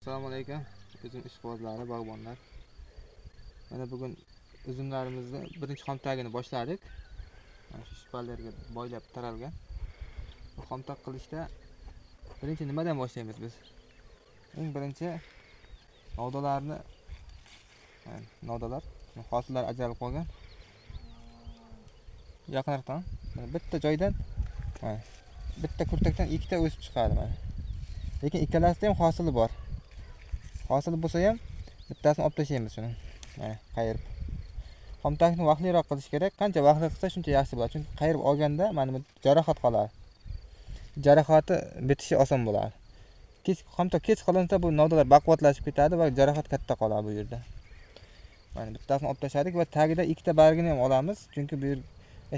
Assalomu alaykum. Uzum ishqibozlari, bog'bonlar. Mana bugun uzumlarimizni birinchi xomtagini boshladik. Mana shu shpallerga boylab taralgan. Bu xomtaq qilishda birinchi nimadan boshlaymiz biz? Eng birinchi novdalarni, novdalar, hosillar ajralib qolgan. Yaqinroqdan bitta joydan bitta kurtakdan ikkita o'sib chiqadi mana. Lekin ikkalasida ham hosili bor. Hosili bo'lsa ham bittasini olib tashlaymiz shuni. Mana qayirib. Xomtakni vaqtliroq qilish kerak. Qancha vaqtli qilsa shuncha yaxshi bo'ladi. Chunki qayirib olganda mana bu jarohat qoladi. Jarohati bitishi oson bo'ladi. Xomtak kech qilinsa bu novdalar baquvvatlashib ketadi va jarohat katta qoladi bu yerda. Mana bittasini olib tashladik va tagida ikkita bargini ham olamiz. Chunki bu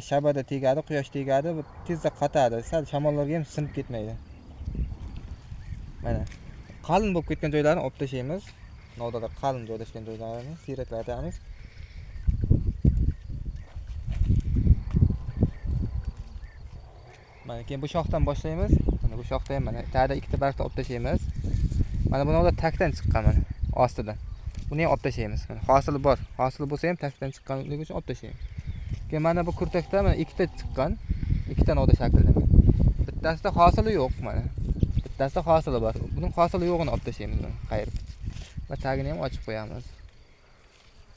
shabada tegadi, quyosh tegadi, bu tezda qotadi. Sal shamollarga ham sinib ketmaydi. Mana qalin bo'lib ketgan joylarni olib tashlaymiz. Novdalar qalin joylashgan joylarini siyraklatamiz. Mana keyin bu shoxdan boshlaymiz. Mana bu shoxda ham mana tagida ikkita bargni olib tashlaymiz. Mana bu novda takdan chiqqan mana ostidan. Buni ham olib tashlaymiz. Mana hosili bor. Hosili bo'lsa ham takdan chiqqanligi uchun olib tashlaymiz. Keyin mana bu kurtakda mana ikkita chiqqan, ikkita novda shakllangan. Bittasida hosili yo'q mana. Bittasida hosili bor. Buning hosili yo'g'ini olib tashlaymiz mana qayirib. Va tagini ham ochib qo'yamiz.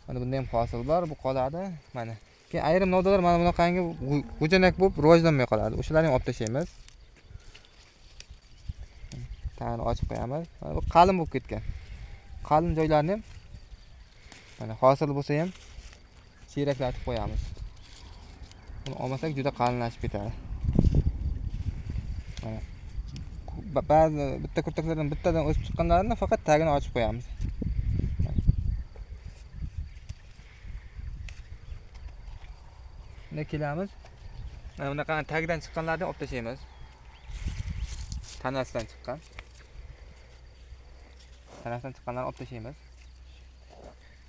Mana bunda ham hosil bor, bu qoladi. Mana. Keyin ayrim novdalar mana bunaqangi g'ujanak bo'lib rivojlanmay qoladi. O'shalarni ham olib tashlaymiz. Tagini ochib qo'yamiz. Mana bu qalin bo'lib ketgan. Qalin joylarni ham mana hosil bo'lsa ham siyraklatib qo'yamiz. Buni olmasak juda qalinlashib ketadi. Mana ba'zi bitta kurtaklardan bittadan o'sib chiqqanlarini faqat tagini ochib qo'yamiz. Bunda kelamiz. Mana bunaqa tagdan chiqqanlarni olib tashlaymiz. Tanasidan chiqqan. Tanasidan chiqqanlarni olib tashlaymiz.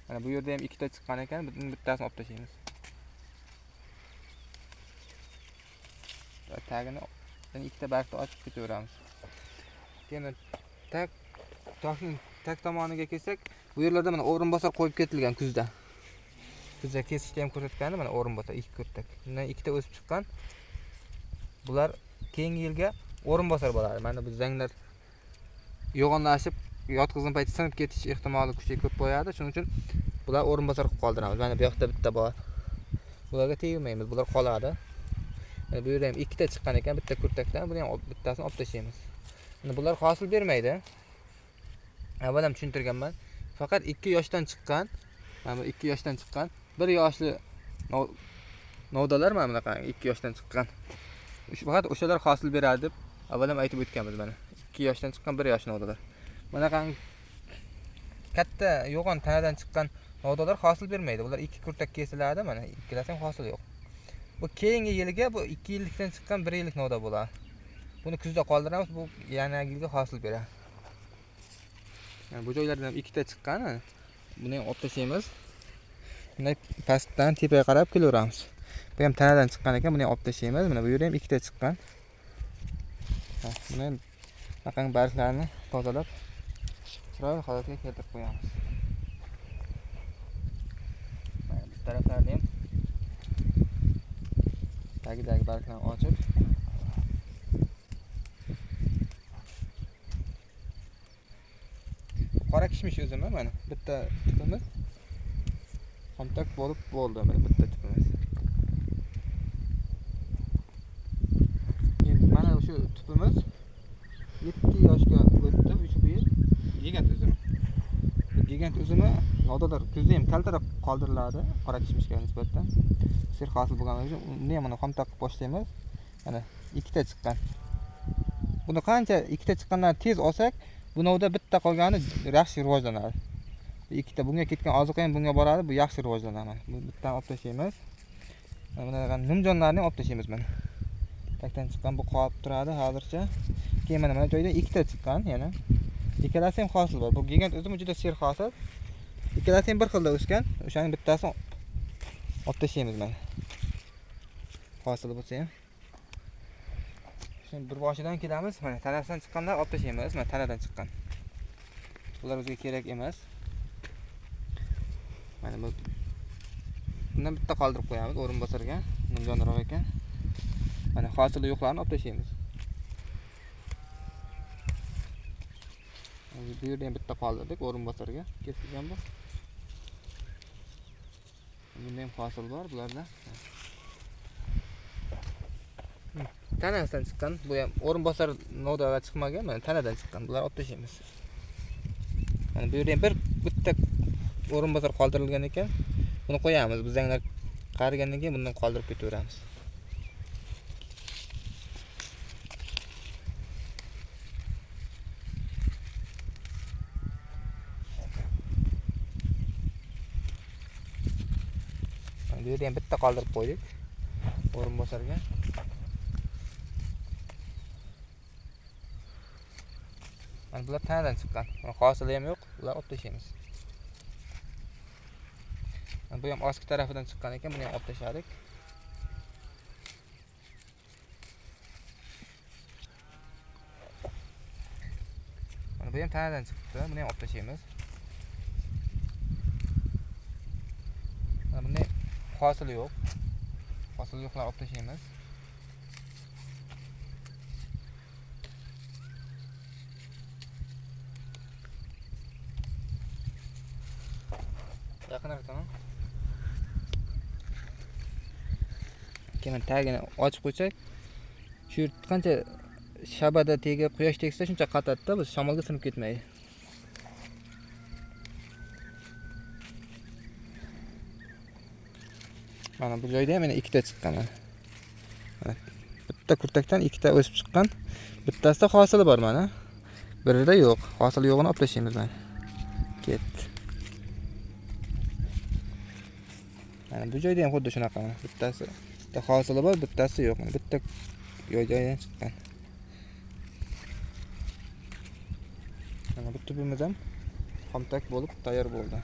Mana bu yerda ham ikkita chiqqan ekan, bittasini olib tashlaymiz. Tagini ikkita bargni ochib ketaveramiz. Keyin toshning tag tomoniga kelsak, bu yerlarda mana o'rinbosar qo'yib ketilgan kuzda. Kuzda kesishda ham ko'rsatgandi, mana o'rinbosar ikki kurtak. Bundan ikkita o'sib chiqqan. Bular keyingi yilga o'rinbosar bo'ladi. Mana bu zanglar yo'g'onlashib, yotqizgan payti sinib ketish ehtimoli kuchi ko'p qo'yadi. Shuning uchun bular o'rinbosar qilib qoldiramiz. Mana bu yoqda bitta bor. Bularga tegmaymiz, bular qoladi. Mana bu yerda ham ikkita chiqqan ekan, bitta kurtakdan, buni ham bittasini olib tashlaymiz. Mana bular hosil bermaydi. Avval ham tushuntirganman. Faqat 2 yoshdan chiqqan, mana bu 2 yoshdan chiqqan, 1 yoshli novdalar mana bunaqa 2 yoshdan chiqqan. Faqat o'shalar hosil beradi deb avval ham aytib o'tganmiz mana. 2 yoshdan chiqqan 1 yosh novdalar. Bunaqa katta yo'g'on tanadan chiqqan novdalar hosil bermaydi. Ular 2 kurtak kesiladi, mana ikkalasi ham hosil yo'q. Bu keyingi yilga bu 2 yillikdan chiqqan 1 yillik novda bo'ladi. Buni kuzda qoldiramiz, bu yana yilga hosil beradi. Bu joylardan ham ikkita chiqqan. Buni ham olib tashlaymiz. Bunday pastdan tepaga qarab kelaveramiz. Bu ham tanadan chiqqan ekan, buni ham olib tashlaymiz. Mana bu yerda ham ikkita chiqqan. Buni ham bunaqangi barglarni tozalab chiroyli holatga keltirib qo'yamiz. Mana bu taraflarni ham tagidagi barglarni ochib qora kishmish uzumi mana bitta tipimiz xomtak bo'lib bo'ldi, mana bitta tipimiz. Endi mana shu tipimiz 7 yoshga o'tdi, bu yil gigant uzumi. Gigant uzumi novdalar kuzda ham kaltarab qoldiriladi qora kishmishga nisbatan. Sir hosil bo'lganligi uchun uni ham mana xomtak qilib boshlaymiz. Mana ikkita chiqqan. Buni qancha ikkita chiqqandan tez olsak, bu novda bitta qolgani yaxshi rivojlanadi. Ikkita bunga ketgan oziqa ham bunga boradi, bu yaxshi rivojlanadi. Bu bittani olib tashlaymiz. Mana bunaqa nimjonlarni olib tashlaymiz mana. Takdan chiqqan bu qolib turadi hozircha. Keyin mana joyda ikkita chiqqan yana. Ikkalasi ham hosil bor. Bu gigant o'zim juda ser hosil. Ikkalasi ham bir xilda o'sgan. O'shaning bittasini olib tashlaymiz mana. Hosil bo'lsa ham. Şimdi bir boshidan kelamiz. Mana tanasidan chiqqanlar olib tashlaymiz. Mana tanadan chiqqan. Bular bizga kerak emas. Mana bu bundan bitta qoldirib qo'yamiz o'rinbosarga. Nimjonroq ekan. Mana hosili yo'qlarni olib tashlaymiz. Bu yerda ham bitta qoldirdik o'rinbosarga. Kesilgan bu. Bunda ham hosil bor bularda. Tanasidan chiqqan. Bu ham o'rinbosar novdaga chiqmagan, mana tanadan chiqqan. Bular olib tashlaymiz. Mana bu yerda ham bitta o'rinbosar qoldirilgan ekan. Buni qo'yamiz. Bizanglar qarigandan keyin bundan qoldirib ketaveramiz. Bu yerda ham bitta qoldirib qo'ydik o'rinbosarga. Mana bular tanadan chiqqan. Mana hosili ham yo'q. Bular olib tashlaymiz. Bu ham ostki tarafidan chiqqan ekan, buni ham olib tashladik. Mana bu ham tanadan chiqibdi, buni ham olib tashlaymiz. Mana bunday hosili yo'q. Hosili yo'qlarni olib tashlaymiz. Yaqinroq tamam. Keyin tagini ochib qo'ysak, shu qancha shabada tegib quyosh tegsa shuncha qatadda, biz shamolga sinib ketmaydi. Mana bu joyda ham yana ikkita chiqqan. Mana bitta kurtakdan ikkita o'sib chiqqan. Bittasida hosili bor mana. Birida yo'q. Hosili yo'g'ini olib tashlaymiz mana. Ketdi. Mana bu joyda ham xuddi shunaqa mana. Bittasi hosili bor, bittasi yo'q. Mana bitta joydan chiqqan. Mana bu tubimiz ham xomtak bo'lib tayyor bo'ldi.